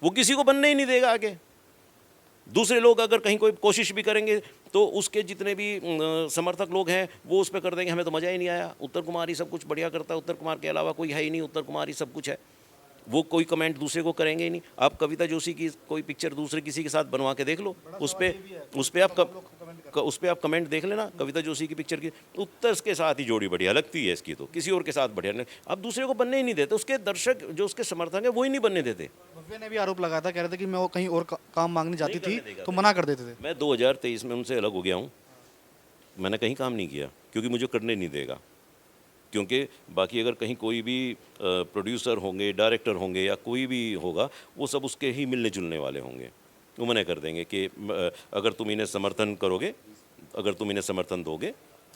वो किसी को बनने ही नहीं देगा आगे। दूसरे लोग अगर कहीं कोई कोशिश भी करेंगे तो उसके जितने भी समर्थक लोग हैं वो उस पर कर देंगे, हमें तो मज़ा ही नहीं आया, उत्तर कुमार ही सब कुछ बढ़िया करता है, उत्तर कुमार के अलावा कोई है ही नहीं, उत्तर कुमार ही सब कुछ है। वो कोई कमेंट दूसरे को करेंगे ही नहीं। आप कविता जोशी की कोई पिक्चर दूसरे किसी के साथ बनवा के देख लो, उस पर आप कमेंट देख लेना कविता जोशी की पिक्चर की, उत्तर के साथ ही जोड़ी बढ़िया लगती है इसकी, तो किसी और के साथ बढ़िया नहीं। अब दूसरे को बनने ही नहीं देते, उसके दर्शक जो उसके समर्थक है वो ही नहीं बनने देते। भव्या ने भी आरोप लगाया था, कह रहे थे कि मैं वो कहीं और काम मांगने जाती थी तो मना कर देते थे। मैं 2023 में उनसे अलग हो गया हूँ, मैंने कहीं काम नहीं किया क्योंकि मुझे करने नहीं देगा। क्योंकि बाकी अगर कहीं कोई भी प्रोड्यूसर होंगे, डायरेक्टर होंगे या कोई भी होगा, वो सब उसके ही मिलने जुलने वाले होंगे। वो मना कर देंगे कि अगर तुम इन्हें समर्थन करोगे, अगर तुम इन्हें समर्थन दोगे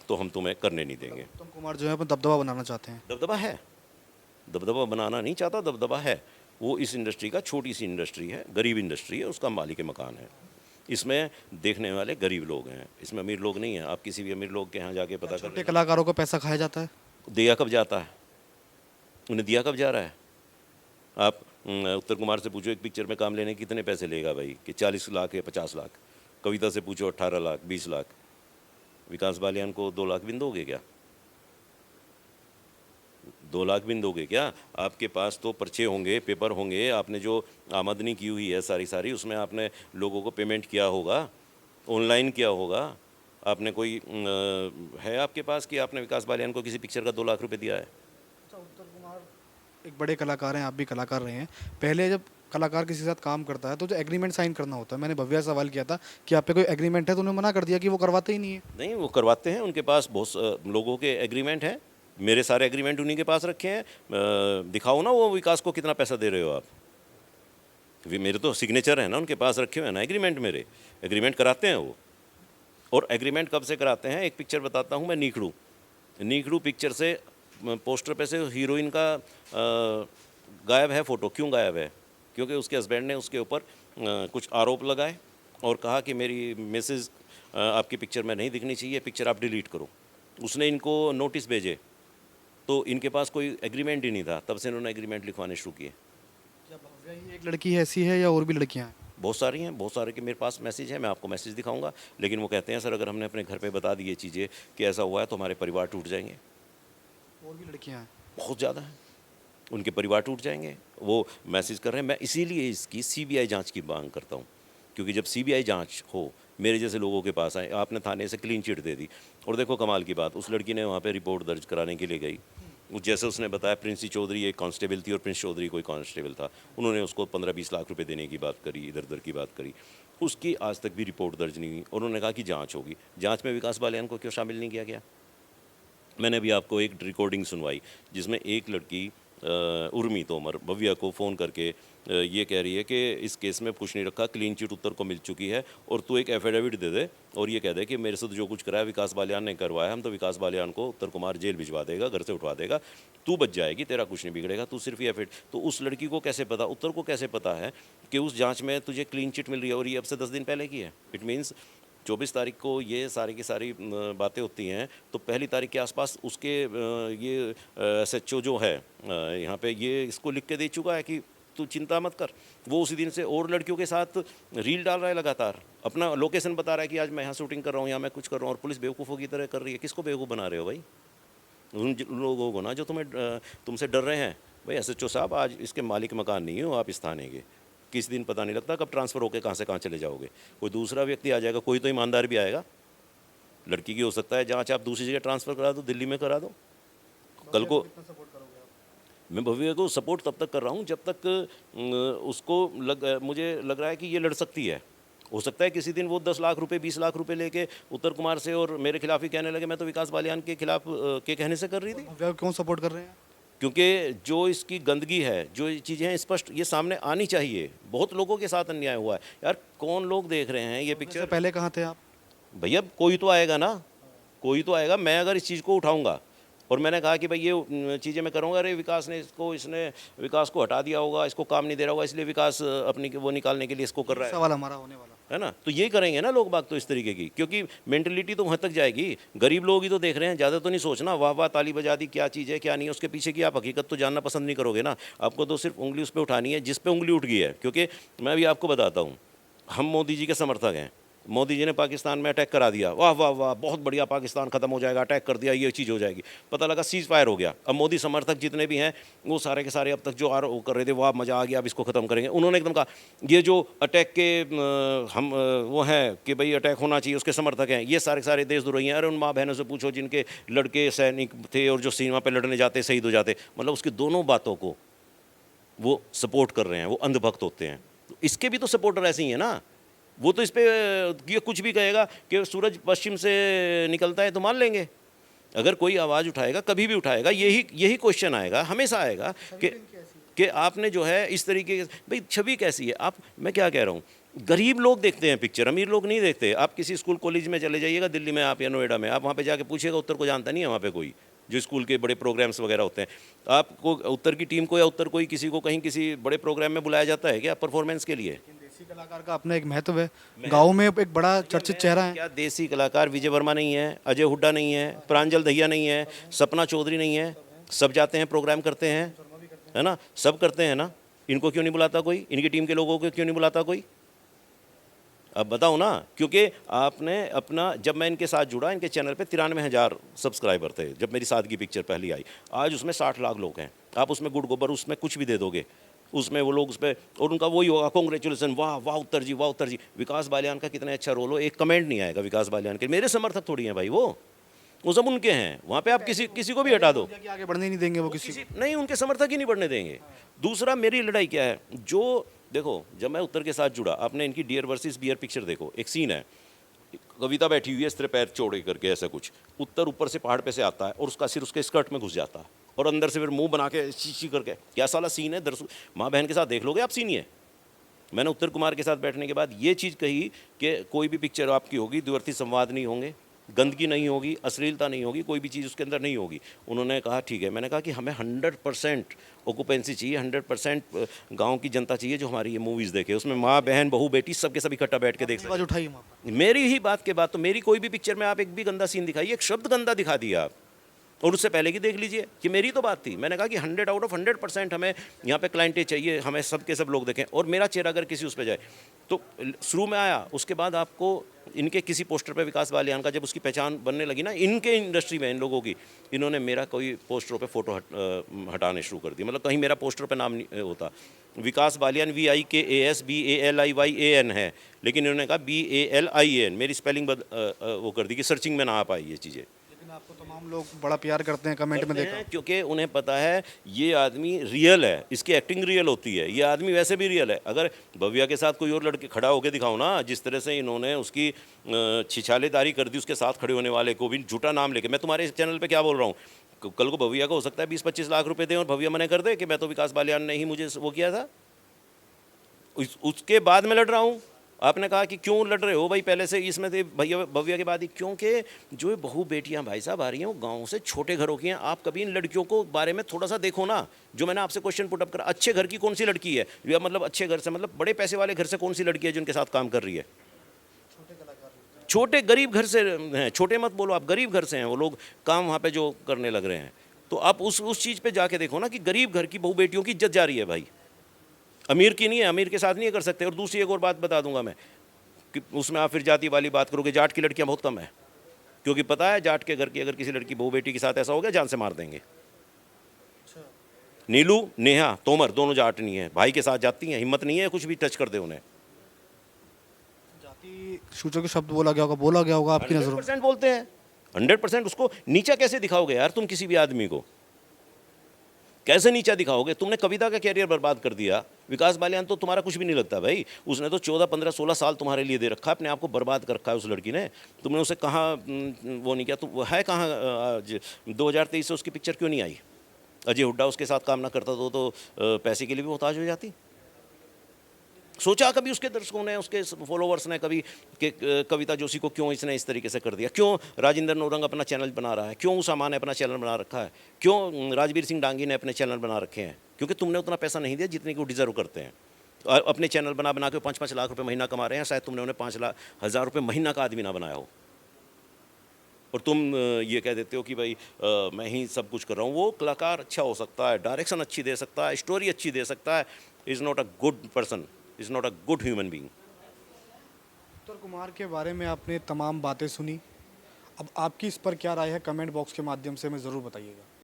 तो हम तुम्हें करने नहीं देंगे। उत्तम कुमार जो है अपना दबदबा बनाना चाहते हैं। दबदबा है, दबदबा बनाना नहीं चाहता, दबदबा है। वो इस इंडस्ट्री का छोटी सी इंडस्ट्री है, गरीब इंडस्ट्री है, उसका मालिक मकान है। इसमें देखने वाले गरीब लोग हैं, इसमें अमीर लोग नहीं हैं। आप किसी भी अमीर लोग के यहाँ जाके पता कर छोटे कलाकारों को पैसा खाया जाता है। दिया कब जाता है, उन्हें दिया कब जा रहा है? आप उत्तर कुमार से पूछो एक पिक्चर में काम लेने कितने पैसे लेगा भाई, कि 40 लाख या 50 लाख। कविता से पूछो 18 लाख, 20 लाख। विकास बालियान को 2 लाख भी दोगे क्या? 2 लाख भी दोगे क्या? आपके पास तो पर्चे होंगे, पेपर होंगे, आपने जो आमदनी की हुई है सारी उसमें आपने लोगों को पेमेंट किया होगा, ऑनलाइन किया होगा। आपने कोई है आपके पास कि आपने विकास बालियान को किसी पिक्चर का 2 लाख रुपए दिया है? अच्छा, उत्तर कुमार एक बड़े कलाकार हैं, आप भी कलाकार रहे हैं। पहले जब कलाकार किसी के साथ काम करता है तो जो एग्रीमेंट साइन करना होता है, मैंने भव्या से सवाल किया था कि आप पे कोई एग्रीमेंट है, तो उन्होंने मना कर दिया कि वो करवाते ही नहीं है। नहीं, वो करवाते हैं, उनके पास बहुत लोगों के एग्रीमेंट हैं। मेरे सारे एग्रीमेंट उन्हीं के पास रखे हैं। दिखाओ ना वो विकास को कितना पैसा दे रहे हो आप। मेरे तो सिग्नेचर है ना, उनके पास रखे हुए हैं ना एग्रीमेंट, मेरे एग्रीमेंट कराते हैं वो। और एग्रीमेंट कब से कराते हैं, एक पिक्चर बताता हूँ मैं, नीखड़ू पिक्चर से पोस्टर पे से हीरोइन का गायब है फ़ोटो। क्यों गायब है? क्योंकि उसके हस्बैंड ने उसके ऊपर कुछ आरोप लगाए और कहा कि मेरी मिसेज आपकी पिक्चर में नहीं दिखनी चाहिए, पिक्चर आप डिलीट करो। उसने इनको नोटिस भेजे तो इनके पास कोई एग्रीमेंट ही नहीं था, तब से इन्होंने एग्रीमेंट लिखवाने शुरू किए। क्या भव्या ही एक लड़की है ऐसी है या और भी लड़कियां हैं? बहुत सारी हैं, बहुत सारे के मेरे पास मैसेज है, मैं आपको मैसेज दिखाऊंगा, लेकिन वो कहते हैं सर अगर हमने अपने घर पे बता दी ये चीज़ें कि ऐसा हुआ है तो हमारे परिवार टूट जाएंगे। और भी लड़कियां हैं? बहुत ज़्यादा है, उनके परिवार टूट जाएंगे। वो मैसेज कर रहे हैं। मैं इसीलिए इसकी सीबीआई जांच की मांग करता हूँ, क्योंकि जब सीबीआई जांच हो, मेरे जैसे लोगों के पास आए, आपने थाने से क्लीन चिट दे दी और देखो कमाल की बात, उस लड़की ने वहाँ पे रिपोर्ट दर्ज कराने के लिए गई। जैसे उसने बताया प्रिंसी चौधरी एक कांस्टेबल थी और प्रिंस चौधरी कोई कांस्टेबल था, उन्होंने उसको 15-20 लाख रुपए देने की बात करी, इधर उधर की बात करी, उसकी आज तक भी रिपोर्ट दर्ज नहीं हुई। उन्होंने कहा कि जांच होगी। जांच में विकास बालियान को क्यों शामिल नहीं किया गया? मैंने अभी आपको एक रिकॉर्डिंग सुनवाई जिसमें एक लड़की उर्मी तोमर भव्या को फ़ोन करके ये कह रही है कि इस केस में कुछ नहीं रखा, क्लीन चिट उत्तर को मिल चुकी है और तू एक एफिडेविट दे दे और ये कह दे कि मेरे से तो जो कुछ कराया विकास बालियान ने करवाया, हम तो विकास बालियान को उत्तर कुमार जेल भिजवा देगा, घर से उठवा देगा, तू बच जाएगी, तेरा कुछ नहीं बिगड़ेगा, तू सिर्फ ये एफिडेविट। तो उस लड़की को कैसे पता, उत्तर को कैसे पता है कि उस जाँच में तुझे क्लीन चिट मिल रही है और ये अब से 10 दिन पहले की है? इट मीन्स 24 तारीख को ये सारी की सारी बातें होती हैं तो पहली तारीख के आसपास उसके ये SHO जो है यहाँ पे ये इसको लिख के दे चुका है कि तू चिंता मत कर। वो उसी दिन से और लड़कियों के साथ रील डाल रहा है लगातार, अपना लोकेशन बता रहा है कि आज मैं यहाँ शूटिंग कर रहा हूँ, यहाँ मैं कुछ कर रहा हूँ, और पुलिस बेवकूफ़ों की तरह कर रही है। किसको बेवकूफ़ बना रहे हो भाई? उन लोगों को ना जो तुमसे डर रहे हैं। भाई SHO साहब, आज इसके मालिक मकान नहीं हो आप इस थाने के, किस दिन पता नहीं लगता कब ट्रांसफ़र होकर कहाँ से कहाँ चले जाओगे। कोई दूसरा व्यक्ति आ जाएगा, कोई तो ईमानदार भी आएगा। लड़की की हो सकता है जांच आप दूसरी जगह ट्रांसफ़र करा दो, दिल्ली में करा दो। कल को मैं भव्य को सपोर्ट तब तक कर रहा हूँ जब तक उसको मुझे लग रहा है कि ये लड़ सकती है। हो सकता है किसी दिन वो 10 लाख रुपए 20 लाख रुपए लेके उत्तर कुमार से और मेरे खिलाफ ही कहने लगे मैं तो विकास बालियान के खिलाफ के कहने से कर रही थी। भव्या को क्यों सपोर्ट कर रहे हैं? क्योंकि जो इसकी गंदगी है, जो ये चीज़ें हैं स्पष्ट ये सामने आनी चाहिए। बहुत लोगों के साथ अन्याय हुआ है यार, कौन लोग देख रहे हैं ये पिक्चर? पहले कहाँ थे आप? भैया कोई तो आएगा ना, कोई तो आएगा। मैं अगर इस चीज़ को उठाऊंगा और मैंने कहा कि भाई ये चीज़ें मैं करूँगा, अरे विकास ने इसने विकास को हटा दिया होगा, इसको काम नहीं दे रहा होगा, इसलिए विकास अपनी वो निकालने के लिए इसको कर रहा है, सवाल हमारा होने वाला है ना? तो ये करेंगे ना लोग बाग तो इस तरीके की, क्योंकि मेंटलिटी तो वहाँ तक जाएगी। गरीब लोग ही तो देख रहे हैं, ज़्यादा तो नहीं सोचना वाह वाह ताली बजा दी, क्या चीज़ है क्या नहीं है, उसके पीछे की आप हकीकत तो जानना पसंद नहीं करोगे ना। आपको तो सिर्फ उंगली उस पर उठानी है जिस पे उंगली उठ गई है। क्योंकि मैं भी आपको बताता हूँ, हम मोदी जी के समर्थक हैं। मोदी जी ने पाकिस्तान में अटैक करा दिया, वाह वाह वाह बहुत बढ़िया, पाकिस्तान खत्म हो जाएगा, अटैक कर दिया, ये चीज़ हो जाएगी। पता लगा सीज़ फायर हो गया। अब मोदी समर्थक जितने भी हैं वो सारे के सारे अब तक जो आरोप कर रहे थे वाह मज़ा आ गया, अब इसको ख़त्म करेंगे, उन्होंने एकदम कहा ये जो अटैक के हम वो हैं कि भाई अटैक होना चाहिए उसके समर्थक हैं, ये सारे के सारे देशद्रोही हैं। अरे उन माँ बहनों से पूछो जिनके लड़के सैनिक थे और जो सीमा पर लड़ने जाते शहीद हो जाते, मतलब उसकी दोनों बातों को वो सपोर्ट कर रहे हैं, वो अंधभक्त होते हैं। तो इसके भी तो सपोर्टर ऐसे ही हैं ना। वो तो इस पे ये कुछ भी कहेगा कि सूरज पश्चिम से निकलता है तो मान लेंगे। अगर कोई आवाज़ उठाएगा, कभी भी उठाएगा, यही क्वेश्चन आएगा, हमेशा आएगा कि आपने जो है इस तरीके के, भाई छवि कैसी है आप, मैं क्या कह रहा हूँ, गरीब लोग देखते हैं पिक्चर, अमीर लोग नहीं देखते। आप किसी स्कूल कॉलेज में चले जाइएगा दिल्ली में आप या नोएडा में, आप वहाँ पे जाके पूछिएगा, उत्तर को जानता नहीं है वहाँ पे कोई, जो स्कूल के बड़े प्रोग्राम्स वगैरह होते हैं। आपको उत्तर की टीम को या उत्तर कोई किसी को कहीं किसी बड़े प्रोग्राम में बुलाया जाता है क्या परफॉर्मेंस के लिए? देसी कलाकार का अपना एक महत्व है, गाँव में एक बड़ा चर्चित चेहरा है। क्या देसी कलाकार विजय वर्मा नहीं है, अजय हुड्डा नहीं है, प्रांजल दहिया नहीं है, सपना चौधरी नहीं है? सब जाते हैं, प्रोग्राम करते हैं, है ना, सब करते हैं ना। इनको क्यों नहीं बुलाता कोई? इनकी टीम के लोगों को क्यों नहीं बुलाता कोई? अब बताओ ना। क्योंकि आपने अपना, जब मैं इनके साथ जुड़ा, इनके चैनल पे 93,000 सब्सक्राइबर थे जब मेरी सादगी पिक्चर पहली आई। आज उसमें 60 लाख लोग हैं। आप उसमें गुड़ गोबर उसमें कुछ भी दे दोगे, उसमें वो लोग उस पर, और उनका वही होगा कॉन्ग्रेचुलेसन, वाह वाह उत्तर जी, वाह उत्तर जी। विकास बालियान का कितना अच्छा रोल हो, एक कमेंट नहीं आएगा विकास बालियान के। मेरे समर्थक थोड़ी हैं भाई, वो सब उनके हैं। वहाँ पे आप किसी को भी हटा दो, आगे बढ़ने नहीं देंगे वो किसी नहीं, उनके समर्थक ही नहीं बढ़ने देंगे। दूसरा, मेरी लड़ाई क्या है, जो देखो, जब मैं उत्तर के साथ जुड़ा, आपने इनकी डियर वर्सेस बियर पिक्चर देखो, एक सीन है, कविता बैठी हुई है इस तरह पैर चौड़े करके ऐसा कुछ, उत्तर ऊपर से पहाड़ पे से आता है और उसका सिर उसके स्कर्ट में घुस जाता है और अंदर से फिर मुंह बना के शी करके, क्या साला सीन है। दरअसल माँ बहन के साथ देख लोगे आप, सीन ही है। मैंने उत्तर कुमार के साथ बैठने के बाद ये चीज़ कही कि कोई भी पिक्चर आपकी होगी द्विअर्थी संवाद नहीं होंगे, गंदगी नहीं होगी, अश्लीलता नहीं होगी, कोई भी चीज़ उसके अंदर नहीं होगी। उन्होंने कहा ठीक है। मैंने कहा कि हमें 100% ऑक्यूपेंसी चाहिए, 100% गाँव की जनता चाहिए जो हमारी ये मूवीज़ देखे, उसमें माँ बहन बहू बेटी सबके सब इकट्ठा बैठ के देख आवाज उठाई वहाँ पर। मेरी ही बात के बाद तो मेरी कोई भी पिक्चर में आप एक भी गंदा सीन दिखाइए, एक शब्द गंदा दिखा दिया आप, और उससे पहले की देख लीजिए कि मेरी तो बात थी। मैंने कहा कि 100 आउट ऑफ 100% हमें यहाँ पे क्लाइंटें चाहिए, हमें सब के सब लोग देखें, और मेरा चेहरा अगर किसी उस पे जाए तो शुरू में आया, उसके बाद आपको इनके किसी पोस्टर पे विकास बालियान का जब उसकी पहचान बनने लगी ना इनके इंडस्ट्री में, इन लोगों की, इन्होंने मेरा कोई पोस्टरों पे फोटो हटाने शुरू कर दी। मतलब कहीं मेरा पोस्टर पे नाम नहीं होता। विकास बालियान VIKAS BALIYAN है, लेकिन इन्होंने कहा BALIAN, मेरी स्पेलिंग वो कर दी कि सर्चिंग में ना आ पाई ये चीज़ें। लेकिन आपको तमाम लोग बड़ा प्यार करते हैं, कमेंट में देखा। क्योंकि उन्हें पता है ये आदमी रियल है, इसकी एक्टिंग रियल होती है, ये आदमी वैसे भी रियल है। अगर भव्या के साथ कोई और लड़के खड़ा होकर दिखाओ ना, जिस तरह से इन्होंने उसकी छिछालेदारी कर दी, उसके साथ खड़े होने वाले को भी झूठा नाम लेके। मैं तुम्हारे चैनल पे क्या बोल रहा हूँ, कल को भव्या को हो सकता है 20-25 लाख रुपए दें और भव्या मना कर दे कि मैं तो विकास बालियान ने ही मुझे वो किया था। उसके बाद मैं लड़ रहा हूँ। आपने कहा कि क्यों लड़ रहे हो भाई, पहले से इसमें थे भैया भव्या के बाद ही, क्योंकि जो ये बहू बेटियां भाई साहब आ रही हैं वो गांव से छोटे घरों की हैं। आप कभी इन लड़कियों को बारे में थोड़ा सा देखो ना, जो मैंने आपसे क्वेश्चन पुटअप करा, अच्छे घर की कौन सी लड़की है, या मतलब अच्छे घर से मतलब बड़े पैसे वाले घर से कौन सी लड़की है जिनके साथ काम कर रही है? छोटे गरीब घर से हैं, छोटे मत बोलो आप, गरीब घर से हैं वो लोग, काम वहाँ पे जो करने लग रहे हैं। तो आप उस चीज़ पे जाके देखो ना कि गरीब घर की बहू बेटियों की इज्जत जा रही है भाई, अमीर की नहीं है, अमीर के साथ नहीं कर सकते। और दूसरी एक और बात बता दूंगा मैं कि उसमें आप फिर जाति वाली बात करोगे, जाट की लड़कियां बहुत कम है, क्योंकि पता है जाट के घर की अगर किसी लड़की बहू बेटी के साथ ऐसा हो गया जान से मार देंगे। नीलू नेहा तोमर दोनों जाट नहीं है, भाई के साथ जाती हैं, हिम्मत नहीं है कुछ भी टच कर दे उन्हें। जाति सूचक शब्द बोला गया होगा आपकी नज़रों में। 100% बोलते हैं, 100%। उसको नीचा कैसे दिखाओगे यार तुम किसी भी आदमी को, कैसे नीचा दिखाओगे? तुमने कविता का कैरियर बर्बाद कर दिया। विकास बालियान तो तुम्हारा कुछ भी नहीं लगता भाई, उसने तो 14, 15, 16 साल तुम्हारे लिए दे रखा है, अपने आप को बर्बाद कर रखा है उस लड़की ने। तुमने उसे कहाँ वो नहीं किया, तो वो है कहाँ आज 2023 से उसकी पिक्चर क्यों नहीं आई? अजय हुड्डा उसके साथ काम ना करता तो पैसे के लिए भी मोहताज हो जाती। सोचा कभी उसके दर्शकों ने, उसके फॉलोवर्स ने कभी कि कविता जोशी को क्यों इसने इस तरीके से कर दिया? क्यों राजेंद्र नौरंग अपना चैनल बना रहा है? क्यों उसामा ने अपना चैनल बना रखा है? क्यों राजवीर सिंह डांगी ने अपने चैनल बना रखे हैं? क्योंकि तुमने उतना पैसा नहीं दिया जितने की वो डिजर्व करते हैं। और अपने चैनल बना बना के 5-5 लाख रुपए महीना कमा रहे हैं, शायद तुमने उन्हें 5,00,000 रुपये महीना का आदमी ना बनाया हो, और तुम ये कह देते हो कि भाई मैं ही सब कुछ कर रहा हूँ। वो कलाकार अच्छा हो सकता है, डायरेक्शन अच्छी दे सकता है, स्टोरी अच्छी दे सकता है, is not a good person, is not a good human being. Uttar Kumar के बारे में आपने तमाम बातें सुनी, अब आपकी इस पर क्या राय है कमेंट बॉक्स के माध्यम से हमें ज़रूर बताइएगा।